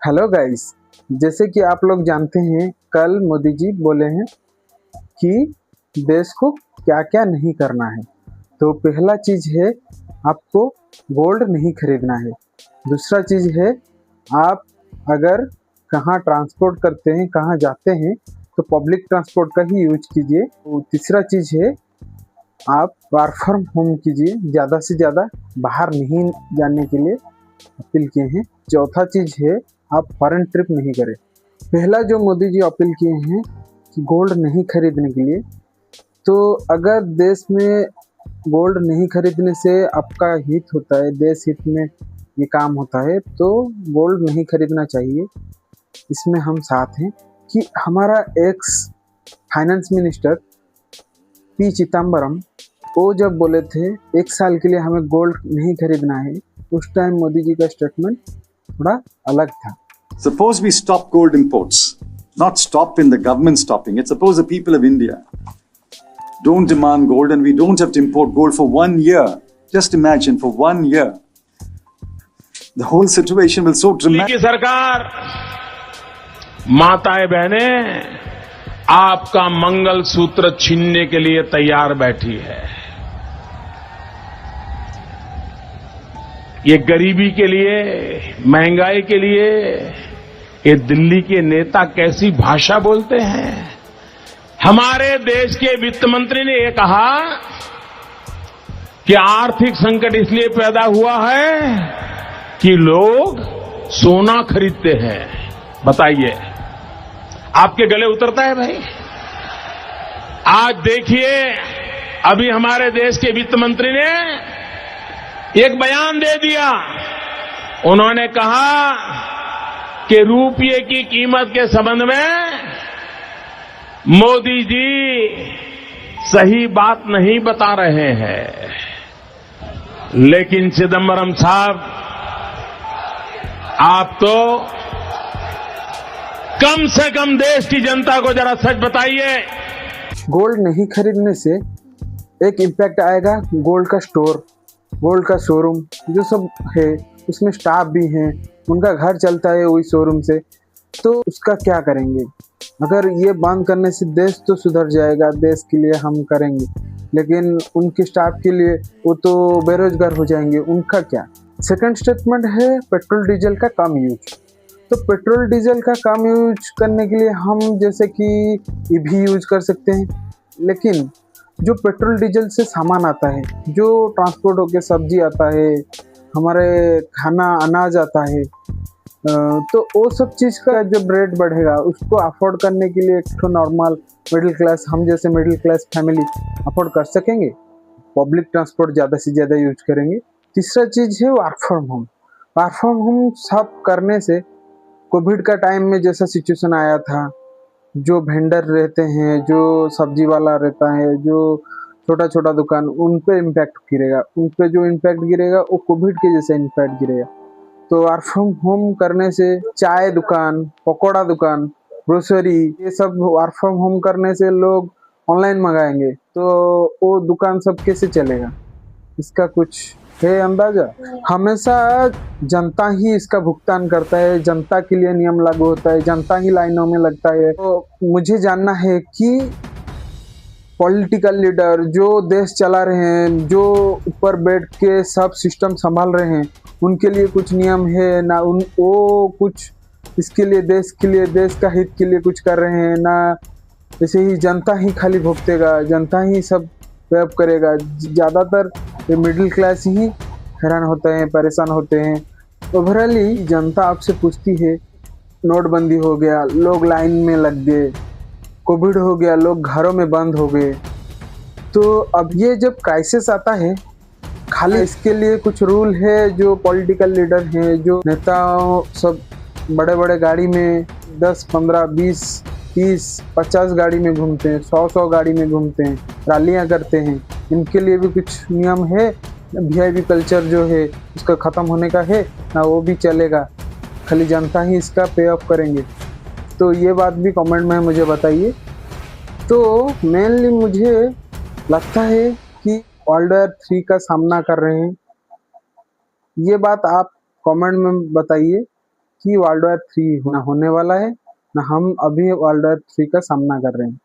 Hello guys. जैसे कि आप लोग जानते हैं, कल मोदी जी बोले हैं कि देश को क्या क्या नहीं करना है। तो पहला चीज़ है, आपको गोल्ड नहीं खरीदना है। दूसरा चीज़ है, आप अगर कहाँ ट्रांसपोर्ट करते हैं, कहाँ जाते हैं, तो पब्लिक ट्रांसपोर्ट का ही यूज कीजिए। तो तीसरा चीज़ है, आप वर्क फ्रॉम होम कीजिए, ज़्यादा से ज़्यादा बाहर नहीं जाने के लिए अपील किए हैं। चौथा चीज़ है, आप फॉरेन ट्रिप नहीं करें। पहला जो मोदी जी अपील किए हैं कि गोल्ड नहीं खरीदने के लिए, तो अगर देश में गोल्ड नहीं खरीदने से आपका हित होता है, देश हित में ये काम होता है, तो गोल्ड नहीं खरीदना चाहिए। इसमें हम साथ हैं कि हमारा ex finance minister P Chidambaram, वो जब बोले थे 1 साल के लिए हमें गोल्ड नहीं खरीदना है, उस टाइम मोदी जी का स्टेटमेंट थोड़ा अलग था। Suppose we stop gold imports, not stop in the government stopping it. Suppose the people of India don't demand gold and we don't have to import gold for 1 year. Just imagine, for 1 year, the whole situation will so dramatic. सरकार, माताएं बहनें, आपका मंगल सूत्र छीनने के लिए तैयार बैठी है। ये गरीबी के लिए, महंगाई के लिए ये दिल्ली के नेता कैसी भाषा बोलते हैं। हमारे देश के वित्त मंत्री ने ये कहा कि आर्थिक संकट इसलिए पैदा हुआ है कि लोग सोना खरीदते हैं। बताइए, आपके गले उतरता है भाई? आज देखिए, अभी हमारे देश के वित्त मंत्री ने एक बयान दे दिया। उन्होंने कहा कि रुपये की कीमत के संबंध में मोदी जी सही बात नहीं बता रहे हैं। लेकिन चिदम्बरम साहब, आप तो कम से कम देश की जनता को जरा सच बताइए। गोल्ड नहीं खरीदने से एक इम्पैक्ट आएगा गोल्ड का स्टोर, गोल्ड का शोरूम जो सब है, उसमें स्टाफ भी हैं, उनका घर चलता है वही शोरूम से। तो उसका क्या करेंगे? अगर ये बंद करने से देश तो सुधर जाएगा, देश के लिए हम करेंगे, लेकिन उनके स्टाफ के लिए वो तो बेरोजगार हो जाएंगे, उनका क्या? सेकंड स्टेटमेंट है पेट्रोल डीजल का कम यूज। तो पेट्रोल डीजल का कम यूज करने के लिए हम जैसे कि ईवी यूज कर सकते हैं, लेकिन जो पेट्रोल डीजल से सामान आता है, जो ट्रांसपोर्ट होके सब्जी आता है, हमारे खाना अनाज आता है, तो वो सब चीज़ का जब रेट बढ़ेगा, उसको अफोर्ड करने के लिए एक तो नॉर्मल मिडिल क्लास, हम जैसे मिडिल क्लास फैमिली अफोर्ड कर सकेंगे। पब्लिक ट्रांसपोर्ट ज़्यादा से ज़्यादा यूज करेंगे। तीसरा चीज़ है work from home. Work from home सब करने से कोविड का टाइम में जैसा सिचुएशन आया था, जो वेंडर रहते हैं, जो सब्जी वाला रहता है, जो छोटा छोटा दुकान, उन पे इम्पैक्ट गिरेगा। उन पे जो इम्पैक्ट गिरेगा वो कोविड के जैसा इम्पैक्ट गिरेगा। तो वर्क फ्रॉम होम करने से चाय दुकान, पकौड़ा दुकान, ग्रोसरी, ये सब वर्क फ्रॉम होम करने से लोग ऑनलाइन मंगाएंगे, तो वो दुकान सब कैसे चलेगा? इसका कुछ है अंदाजा? हमेशा जनता ही इसका भुगतान करता है, जनता के लिए नियम लागू होता है, जनता ही लाइनों में लगता है। तो मुझे जानना है कि पॉलिटिकल लीडर जो देश चला रहे हैं, जो ऊपर बैठ के सब सिस्टम संभाल रहे हैं, उनके लिए कुछ नियम है ना? वो कुछ इसके लिए, देश के लिए, देश का हित के लिए कुछ कर रहे हैं ना? ऐसे ही जनता ही खाली भुगतेगा, जनता ही सब वेब करेगा। ज़्यादातर ये मिडिल क्लास ही हैरान होते हैं, परेशान होते हैं। ओवरऑली जनता आपसे पूछती है, नोटबंदी हो गया, लोग लाइन में लग गए, कोविड हो गया, लोग घरों में बंद हो गए। तो अब ये जब क्राइसिस आता है, खाली इसके लिए कुछ रूल है। जो पॉलिटिकल लीडर हैं, जो नेताओं, सब बड़े बड़े गाड़ी में 10, 15, 20, 30, 50 गाड़ी में घूमते हैं, 100 गाड़ी में घूमते हैं, रैलियां करते हैं। इनके लिए भी कुछ नियम है? वीआईपी कल्चर जो है उसका ख़त्म होने का है ना? वो भी चलेगा, खाली जनता ही इसका पे ऑफ करेंगे? तो ये बात भी कमेंट में मुझे बताइए। तो मेनली मुझे लगता है कि वर्ल्ड वॉर 3 का सामना कर रहे हैं। ये बात आप कमेंट में बताइए कि वर्ल्ड वॉर 3 होने वाला है, ना हम अभी वर्ल्ड वॉर 3 का सामना कर रहे हैं।